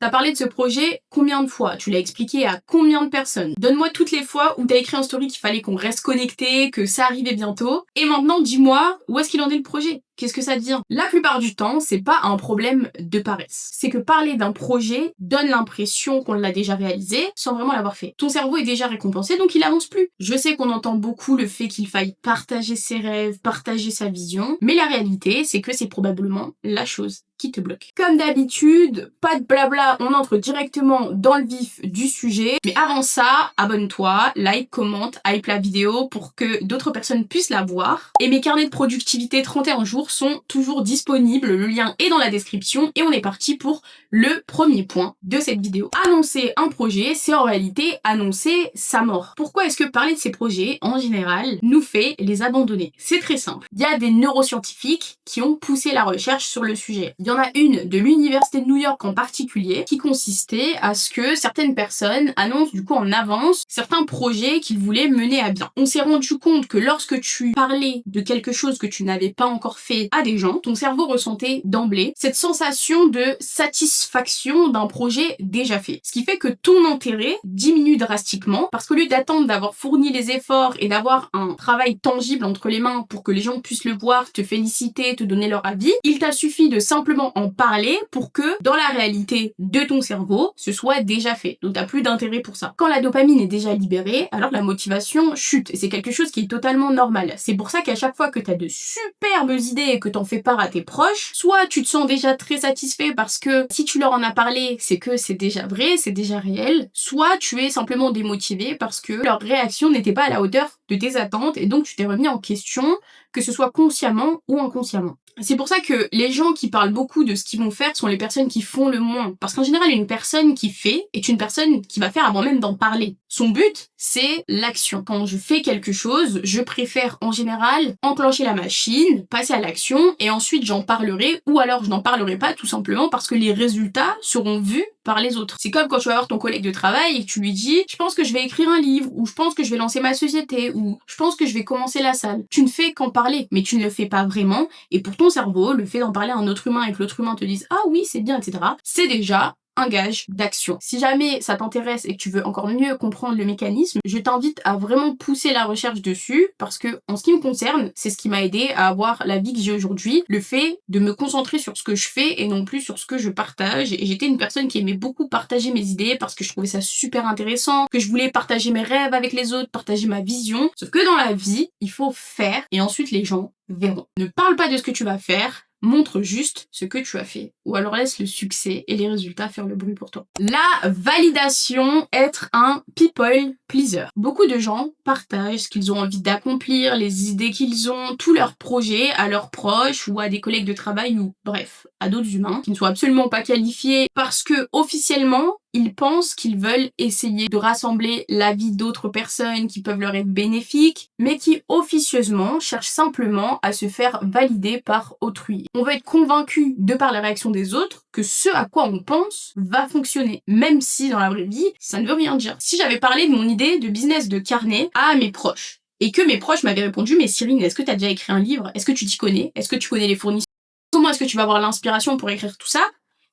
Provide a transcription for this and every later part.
T'as parlé de ce projet combien de fois? Tu l'as expliqué à combien de personnes? Donne-moi toutes les fois où t'as écrit en story qu'il fallait qu'on reste connecté, que ça arrivait bientôt. Et maintenant, dis-moi, où est-ce qu'il en est le projet? Qu'est-ce que ça devient? La plupart du temps, c'est pas un problème de paresse. C'est que parler d'un projet donne l'impression qu'on l'a déjà réalisé sans vraiment l'avoir fait. Ton cerveau est déjà récompensé, donc il avance plus. Je sais qu'on entend beaucoup le fait qu'il faille partager ses rêves, partager sa vision, mais la réalité, c'est que c'est probablement la chose qui te bloque. Comme d'habitude, pas de blabla, on entre directement dans le vif du sujet. Mais avant ça, abonne-toi, like, commente, hype la vidéo pour que d'autres personnes puissent la voir. Et mes carnets de productivité 31 jours sont toujours disponibles, le lien est dans la description et on est parti pour le premier point de cette vidéo. Annoncer un projet, c'est en réalité annoncer sa mort. Pourquoi est-ce que parler de ces projets, en général, nous fait les abandonner? C'est très simple. Il y a des neuroscientifiques qui ont poussé la recherche sur le sujet. Il y en a une de l'université de New York en particulier qui consistait à ce que certaines personnes annoncent du coup en avance certains projets qu'ils voulaient mener à bien. On s'est rendu compte que lorsque tu parlais de quelque chose que tu n'avais pas encore fait à des gens, ton cerveau ressentait d'emblée cette sensation de satisfaction d'un projet déjà fait. Ce qui fait que ton intérêt diminue drastiquement parce qu'au lieu d'attendre d'avoir fourni les efforts et d'avoir un travail tangible entre les mains pour que les gens puissent le voir, te féliciter, te donner leur avis, il t'a suffi de simplement en parler pour que, dans la réalité de ton cerveau, ce soit déjà fait. Donc t'as plus d'intérêt pour ça. Quand la dopamine est déjà libérée, alors la motivation chute. Et c'est quelque chose qui est totalement normal. C'est pour ça qu'à chaque fois que t'as de superbes idées et que t'en fais part à tes proches, soit tu te sens déjà très satisfait parce que si tu leur en as parlé, c'est que c'est déjà vrai, c'est déjà réel, soit tu es simplement démotivé parce que leur réaction n'était pas à la hauteur de tes attentes et donc tu t'es remis en question, que ce soit consciemment ou inconsciemment. C'est pour ça que les gens qui parlent beaucoup de ce qu'ils vont faire sont les personnes qui font le moins. Parce qu'en général, une personne qui fait est une personne qui va faire avant même d'en parler. Son but, c'est l'action. Quand je fais quelque chose, je préfère en général enclencher la machine, passer à l'action, et ensuite j'en parlerai, ou alors je n'en parlerai pas tout simplement parce que les résultats seront vus par les autres. C'est comme quand tu vas voir ton collègue de travail et que tu lui dis « Je pense que je vais écrire un livre » ou « Je pense que je vais lancer ma société » ou « Je pense que je vais commencer la salle ». Tu ne fais qu'en parler, mais tu ne le fais pas vraiment, et pour ton cerveau, le fait d'en parler à un autre humain et que l'autre humain te dise « Ah oui, c'est bien, etc. » c'est déjà un gage d'action. Si jamais ça t'intéresse et que tu veux encore mieux comprendre le mécanisme, je t'invite à vraiment pousser la recherche dessus parce que, en ce qui me concerne, c'est ce qui m'a aidé à avoir la vie que j'ai aujourd'hui, le fait de me concentrer sur ce que je fais et non plus sur ce que je partage. Et j'étais une personne qui aimait beaucoup partager mes idées parce que je trouvais ça super intéressant, que je voulais partager mes rêves avec les autres, partager ma vision. Sauf que dans la vie, il faut faire et ensuite les gens verront. Ne parle pas de ce que tu vas faire, montre juste ce que tu as fait. Ou alors laisse le succès et les résultats faire le bruit pour toi. La validation, être un people pleaser. Beaucoup de gens partagent ce qu'ils ont envie d'accomplir, les idées qu'ils ont, tous leurs projets à leurs proches ou à des collègues de travail ou bref, à d'autres humains qui ne sont absolument pas qualifiés parce que officiellement, ils pensent qu'ils veulent essayer de rassembler l'avis d'autres personnes qui peuvent leur être bénéfiques, mais qui officieusement cherchent simplement à se faire valider par autrui. On veut être convaincu de par la réaction des autres que ce à quoi on pense va fonctionner, même si dans la vraie vie, ça ne veut rien dire. Si j'avais parlé de mon idée de business de carnet à mes proches, et que mes proches m'avaient répondu « Mais Cyrine, est-ce que tu as déjà écrit un livre? Est-ce que tu t'y connais? Est-ce que tu connais les fournisseurs? Comment est-ce que tu vas avoir l'inspiration pour écrire tout ça ?»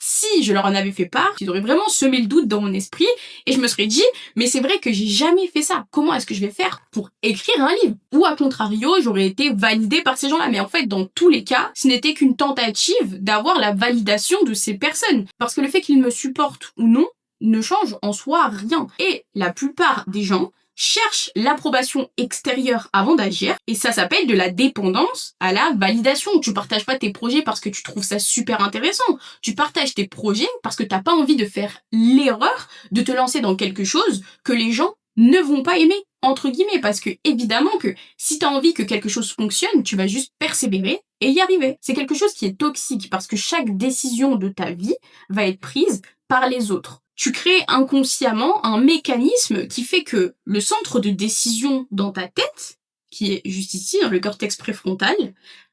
Si je leur en avais fait part, ils auraient vraiment semé le doute dans mon esprit et je me serais dit « Mais c'est vrai que j'ai jamais fait ça. Comment est-ce que je vais faire pour écrire un livre ?» Ou à contrario, j'aurais été validée par ces gens-là. Mais en fait, dans tous les cas, ce n'était qu'une tentative d'avoir la validation de ces personnes. Parce que le fait qu'ils me supportent ou non ne change en soi rien. Et la plupart des gens cherche l'approbation extérieure avant d'agir, et ça s'appelle de la dépendance à la validation. Tu partages pas tes projets parce que tu trouves ça super intéressant. Tu partages tes projets parce que t'as pas envie de faire l'erreur de te lancer dans quelque chose que les gens ne vont pas aimer, entre guillemets, parce que évidemment que si t'as envie que quelque chose fonctionne, tu vas juste persévérer et y arriver. C'est quelque chose qui est toxique parce que chaque décision de ta vie va être prise par les autres. Tu crées inconsciemment un mécanisme qui fait que le centre de décision dans ta tête, qui est juste ici, dans le cortex préfrontal,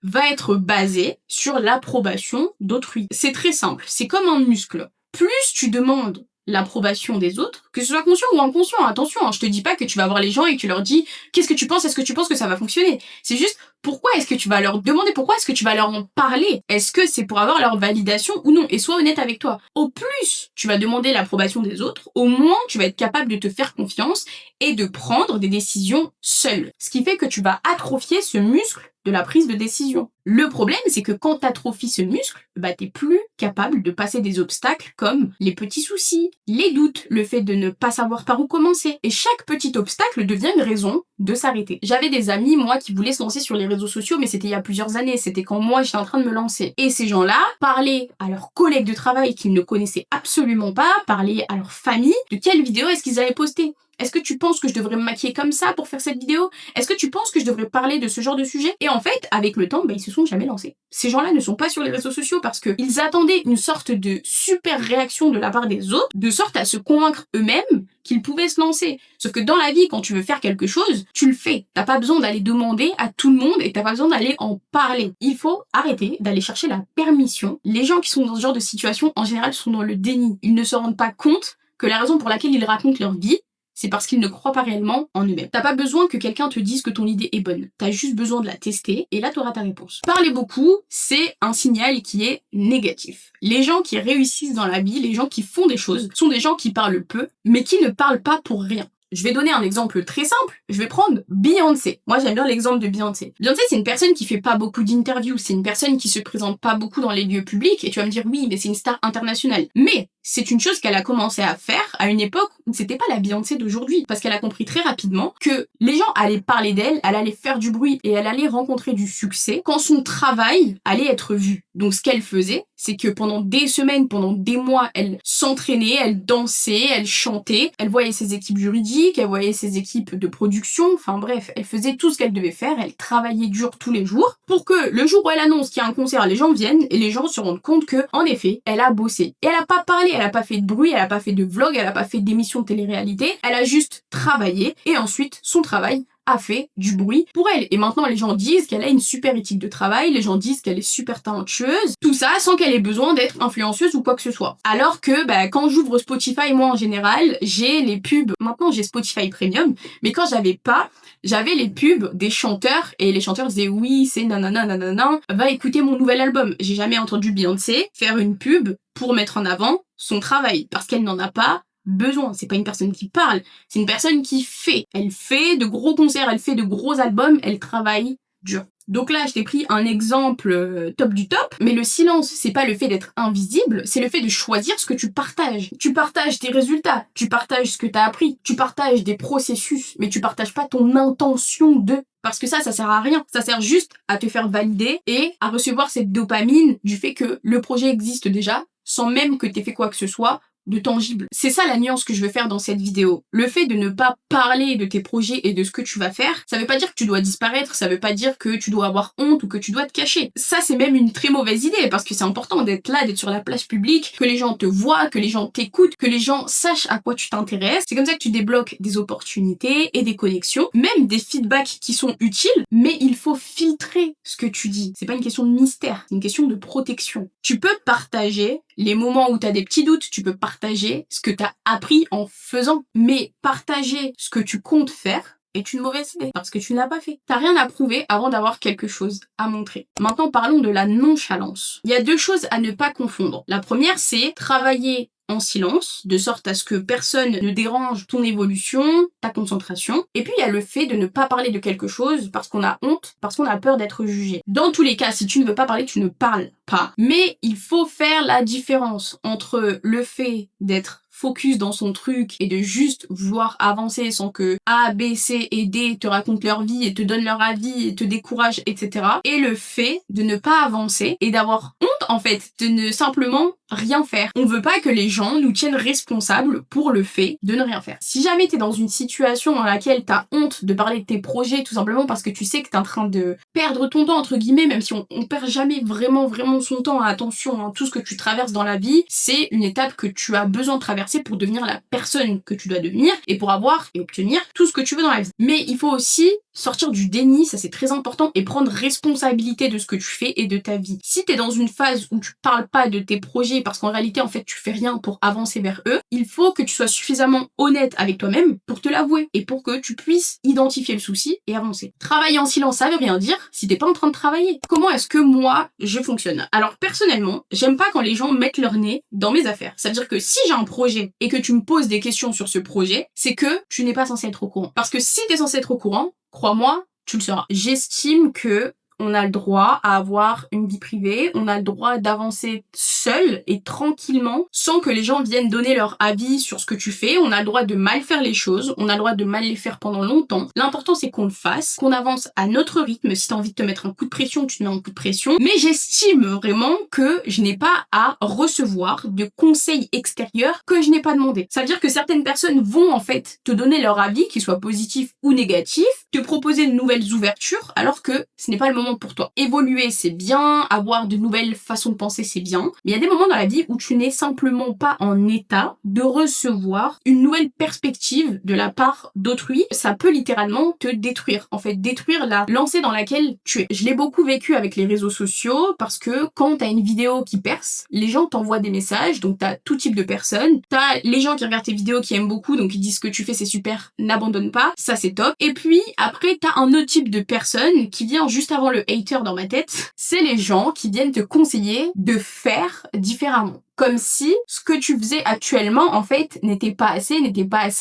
va être basé sur l'approbation d'autrui. C'est très simple, c'est comme un muscle. Plus tu demandes l'approbation des autres, que ce soit conscient ou inconscient, attention, hein, je te dis pas que tu vas voir les gens et que tu leur dis « Qu'est-ce que tu penses? Est-ce que tu penses que ça va fonctionner ?» C'est juste, Pourquoi est-ce que tu vas leur demander? Pourquoi est-ce que tu vas leur en parler? Est-ce que c'est pour avoir leur validation ou non? Et sois honnête avec toi. Au plus tu vas demander l'approbation des autres, au moins tu vas être capable de te faire confiance et de prendre des décisions seul. Ce qui fait que tu vas atrophier ce muscle de la prise de décision. Le problème, c'est que quand tu atrophies ce muscle, t'es plus capable de passer des obstacles comme les petits soucis, les doutes, le fait de ne pas savoir par où commencer. Et chaque petit obstacle devient une raison de s'arrêter. J'avais des amis, moi, qui voulaient se lancer sur les réseaux sociaux, mais c'était il y a plusieurs années, c'était quand moi j'étais en train de me lancer. Et ces gens-là parlaient à leurs collègues de travail qu'ils ne connaissaient absolument pas, parlaient à leur famille de quelle vidéo est-ce qu'ils avaient posté. Est-ce que tu penses que je devrais me maquiller comme ça pour faire cette vidéo? Est-ce que tu penses que je devrais parler de ce genre de sujet? Et en fait, avec le temps, ils se sont jamais lancés. Ces gens-là ne sont pas sur les réseaux sociaux parce qu'ils attendaient une sorte de super réaction de la part des autres, de sorte à se convaincre eux-mêmes qu'ils pouvaient se lancer. Sauf que dans la vie, quand tu veux faire quelque chose, tu le fais. T'as pas besoin d'aller demander à tout le monde et t'as pas besoin d'aller en parler. Il faut arrêter d'aller chercher la permission. Les gens qui sont dans ce genre de situation, en général, sont dans le déni. Ils ne se rendent pas compte que la raison pour laquelle ils racontent leur vie, c'est parce qu'ils ne croient pas réellement en eux-mêmes. T'as pas besoin que quelqu'un te dise que ton idée est bonne. T'as juste besoin de la tester et là t'auras ta réponse. Parler beaucoup, c'est un signal qui est négatif. Les gens qui réussissent dans la vie, les gens qui font des choses, sont des gens qui parlent peu, mais qui ne parlent pas pour rien. Je vais donner un exemple très simple. Je vais prendre Beyoncé. Moi, j'aime bien l'exemple de Beyoncé. Beyoncé, c'est une personne qui fait pas beaucoup d'interviews. C'est une personne qui se présente pas beaucoup dans les lieux publics. Et tu vas me dire, oui, mais c'est une star internationale. Mais c'est une chose qu'elle a commencé à faire à une époque où c'était pas la Beyoncé d'aujourd'hui. Parce qu'elle a compris très rapidement que les gens allaient parler d'elle, elle allait faire du bruit et elle allait rencontrer du succès quand son travail allait être vu. Donc, ce qu'elle faisait, c'est que pendant des semaines, pendant des mois, elle s'entraînait, elle dansait, elle chantait, elle voyait ses équipes juridiques, elle voyait ses équipes de production, enfin bref, elle faisait tout ce qu'elle devait faire, elle travaillait dur tous les jours pour que le jour où elle annonce qu'il y a un concert, les gens viennent et les gens se rendent compte que, en effet, elle a bossé. Et elle a pas parlé, elle a pas fait de bruit, elle a pas fait de vlog, elle a pas fait d'émissions de télé-réalité, elle a juste travaillé et ensuite, son travail a fait du bruit pour elle. Et maintenant, les gens disent qu'elle a une super éthique de travail, les gens disent qu'elle est super talentueuse, tout ça sans qu'elle ait besoin d'être influenceuse ou quoi que ce soit. Alors que quand j'ouvre Spotify, moi en général, j'ai les pubs, maintenant j'ai Spotify Premium, mais quand j'avais les pubs des chanteurs, et les chanteurs disaient oui, c'est nanana nanana, va écouter mon nouvel album. J'ai jamais entendu Beyoncé faire une pub pour mettre en avant son travail, parce qu'elle n'en a pas besoin. C'est pas une personne qui parle, c'est une personne qui fait. Elle fait de gros concerts, elle fait de gros albums, elle travaille dur. Donc là, je t'ai pris un exemple top du top, mais le silence, c'est pas le fait d'être invisible, c'est le fait de choisir ce que tu partages. Tu partages tes résultats, tu partages ce que t'as appris, tu partages des processus, mais tu partages pas ton intention de... Parce que ça sert à rien. Ça sert juste à te faire valider et à recevoir cette dopamine du fait que le projet existe déjà, sans même que t'aies fait quoi que ce soit de tangible. C'est ça la nuance que je veux faire dans cette vidéo. Le fait de ne pas parler de tes projets et de ce que tu vas faire, ça veut pas dire que tu dois disparaître, ça veut pas dire que tu dois avoir honte ou que tu dois te cacher. Ça, c'est même une très mauvaise idée parce que c'est important d'être là, d'être sur la place publique, que les gens te voient, que les gens t'écoutent, que les gens sachent à quoi tu t'intéresses. C'est comme ça que tu débloques des opportunités et des connexions, même des feedbacks qui sont utiles, mais il faut filtrer ce que tu dis. C'est pas une question de mystère, c'est une question de protection. Tu peux partager les moments où tu as des petits doutes, tu peux partager ce que tu as appris en faisant. Mais partager ce que tu comptes faire est une mauvaise idée parce que tu ne l'as pas fait. T'as rien à prouver avant d'avoir quelque chose à montrer. Maintenant, parlons de la nonchalance. Il y a deux choses à ne pas confondre. La première, c'est travailler en silence, de sorte à ce que personne ne dérange ton évolution, ta concentration. Et puis il y a le fait de ne pas parler de quelque chose parce qu'on a honte, parce qu'on a peur d'être jugé. Dans tous les cas, si tu ne veux pas parler, tu ne parles pas. Mais il faut faire la différence entre le fait d'être focus dans son truc et de juste vouloir avancer sans que A, B, C et D te racontent leur vie et te donnent leur avis et te découragent, etc. Et le fait de ne pas avancer et d'avoir honte, en fait, de ne simplement rien faire. On veut pas que les gens nous tiennent responsables pour le fait de ne rien faire. Si jamais t'es dans une situation dans laquelle t'as honte de parler de tes projets tout simplement parce que tu sais que t'es en train de perdre ton temps entre guillemets, même si on perd jamais vraiment son temps, attention, hein, tout ce que tu traverses dans la vie, c'est une étape que tu as besoin de traverser pour devenir la personne que tu dois devenir et pour avoir et obtenir tout ce que tu veux dans la vie. Mais il faut aussi Sortir du déni, ça c'est très important, et prendre responsabilité de ce que tu fais et de ta vie. Si t'es dans une phase où tu parles pas de tes projets parce qu'en réalité en fait tu fais rien pour avancer vers eux, il faut que tu sois suffisamment honnête avec toi-même pour te l'avouer et pour que tu puisses identifier le souci et avancer. Travailler en silence, ça veut rien dire si t'es pas en train de travailler. Comment est-ce que moi je fonctionne? Alors personnellement, j'aime pas quand les gens mettent leur nez dans mes affaires. Ça veut dire que si j'ai un projet et que tu me poses des questions sur ce projet, c'est que tu n'es pas censé être au courant. Parce que si t'es censé être au courant, crois-moi, tu le seras. J'estime que on a le droit à avoir une vie privée, on a le droit d'avancer seul et tranquillement sans que les gens viennent donner leur avis sur ce que tu fais. On a le droit de mal faire les choses, on a le droit de mal les faire pendant longtemps. L'important c'est qu'on le fasse, qu'on avance à notre rythme. Si t'as envie de te mettre un coup de pression, tu te mets un coup de pression. Mais j'estime vraiment que je n'ai pas à recevoir de conseils extérieurs que je n'ai pas demandé. Ça veut dire que certaines personnes vont en fait te donner leur avis, qu'il soit positif ou négatif, te proposer de nouvelles ouvertures alors que ce n'est pas le moment pour toi. Évoluer, c'est bien, avoir de nouvelles façons de penser, c'est bien, mais il y a des moments dans la vie où tu n'es simplement pas en état de recevoir une nouvelle perspective de la part d'autrui. Ça peut littéralement te détruire, en fait, détruire la lancée dans laquelle tu es. Je l'ai beaucoup vécu avec les réseaux sociaux parce que quand t'as une vidéo qui perce, les gens t'envoient des messages, donc t'as tout type de personnes. T'as les gens qui regardent tes vidéos qui aiment beaucoup, donc ils disent ce que tu fais c'est super, n'abandonne pas, ça c'est top. Et puis après t'as un autre type de personne qui vient juste avant le hater dans ma tête, c'est les gens qui viennent te conseiller de faire différemment. Comme si ce que tu faisais actuellement, en fait, n'était pas assez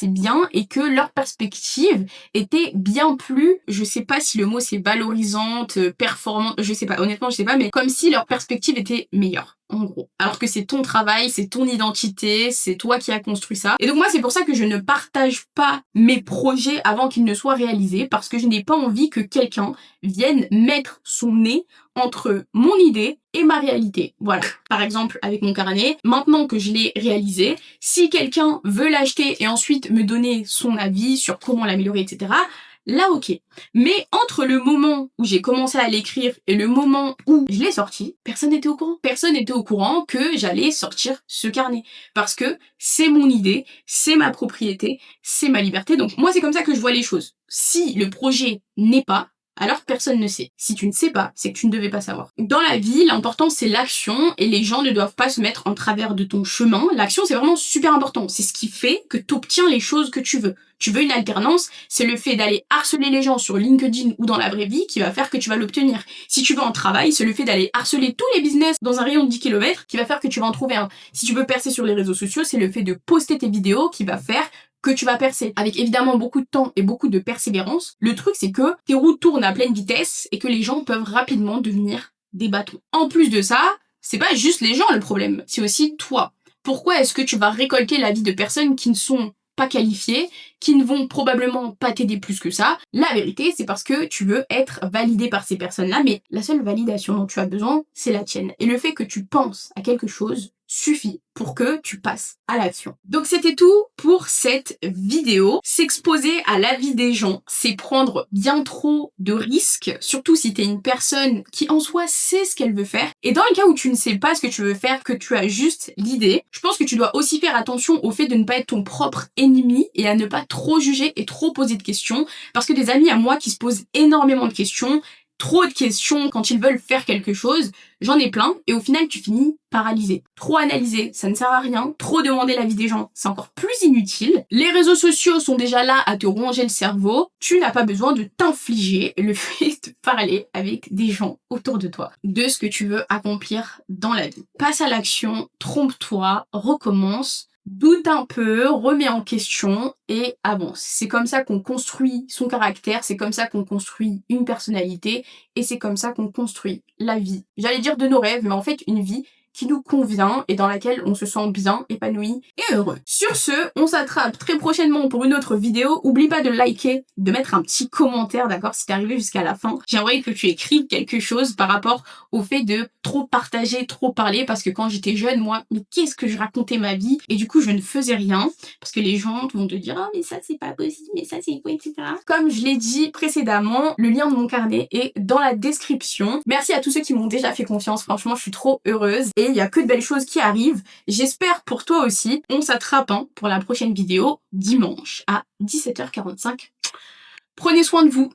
bien et que leur perspective était bien plus, je sais pas si le mot c'est valorisante, performante, je sais pas, honnêtement je sais pas, mais comme si leur perspective était meilleure. En gros. Alors que c'est ton travail, c'est ton identité, c'est toi qui as construit ça. Et donc moi c'est pour ça que je ne partage pas mes projets avant qu'ils ne soient réalisés, parce que je n'ai pas envie que quelqu'un vienne mettre son nez entre mon idée et ma réalité. Voilà. Par exemple, avec mon carnet, maintenant que je l'ai réalisé, si quelqu'un veut l'acheter et ensuite me donner son avis sur comment l'améliorer, etc., là ok. Mais entre le moment où j'ai commencé à l'écrire et le moment où je l'ai sorti, personne n'était au courant. Personne n'était au courant que j'allais sortir ce carnet. Parce que c'est mon idée, c'est ma propriété, c'est ma liberté. Donc moi c'est comme ça que je vois les choses. Si le projet n'est pas, alors personne ne sait. Si tu ne sais pas, c'est que tu ne devais pas savoir. Dans la vie, l'important c'est l'action et les gens ne doivent pas se mettre en travers de ton chemin. L'action c'est vraiment super important. C'est ce qui fait que tu obtiens les choses que tu veux. Tu veux une alternance, c'est le fait d'aller harceler les gens sur LinkedIn ou dans la vraie vie qui va faire que tu vas l'obtenir. Si tu veux un travail, c'est le fait d'aller harceler tous les business dans un rayon de 10 km qui va faire que tu vas en trouver un. Si tu veux percer sur les réseaux sociaux, c'est le fait de poster tes vidéos qui va faire que tu vas percer. Avec évidemment beaucoup de temps et beaucoup de persévérance, le truc c'est que tes roues tournent à pleine vitesse et que les gens peuvent rapidement devenir des bâtons. En plus de ça, c'est pas juste les gens le problème, c'est aussi toi. Pourquoi est-ce que tu vas récolter l'avis de personnes qui ne sont pas qualifiées, qui ne vont probablement pas t'aider plus que ça? La vérité, c'est parce que tu veux être validé par ces personnes-là, mais la seule validation dont tu as besoin, c'est la tienne. Et le fait que tu penses à quelque chose suffit pour que tu passes à l'action. Donc c'était tout pour cette vidéo. S'exposer à l'avis des gens, c'est prendre bien trop de risques, surtout si t'es une personne qui en soi sait ce qu'elle veut faire. Et dans le cas où tu ne sais pas ce que tu veux faire, que tu as juste l'idée, je pense que tu dois aussi faire attention au fait de ne pas être ton propre ennemi et à ne pas trop juger et trop poser de questions, parce que des amis à moi qui se posent énormément de questions, trop de questions quand ils veulent faire quelque chose, j'en ai plein, et au final tu finis paralysé. Trop analyser, ça ne sert à rien. Trop demander l'avis des gens, c'est encore plus inutile. Les réseaux sociaux sont déjà là à te ronger le cerveau. Tu n'as pas besoin de t'infliger le fait de parler avec des gens autour de toi, de ce que tu veux accomplir dans la vie. Passe à l'action, trompe-toi, recommence. Doute un peu, remets en question et avance. C'est comme ça qu'on construit son caractère, c'est comme ça qu'on construit une personnalité et c'est comme ça qu'on construit la vie. J'allais dire de nos rêves, mais en fait une vie qui nous convient et dans laquelle on se sent bien, épanoui et heureux. Sur ce, on s'attrape très prochainement pour une autre vidéo. Oublie pas de liker, de mettre un petit commentaire, d'accord, si t'es arrivé jusqu'à la fin. J'aimerais que tu écrives quelque chose par rapport au fait de trop partager, trop parler, parce que quand j'étais jeune, moi, mais qu'est-ce que je racontais ma vie et du coup je ne faisais rien, parce que les gens vont te dire « Ah mais ça c'est pas possible, mais ça c'est quoi, etc. » Comme je l'ai dit précédemment, le lien de mon carnet est dans la description. Merci à tous ceux qui m'ont déjà fait confiance, franchement je suis trop heureuse et il y a que de belles choses qui arrivent. J'espère pour toi aussi. On s'attrape pour la prochaine vidéo dimanche à 17h45. Prenez soin de vous.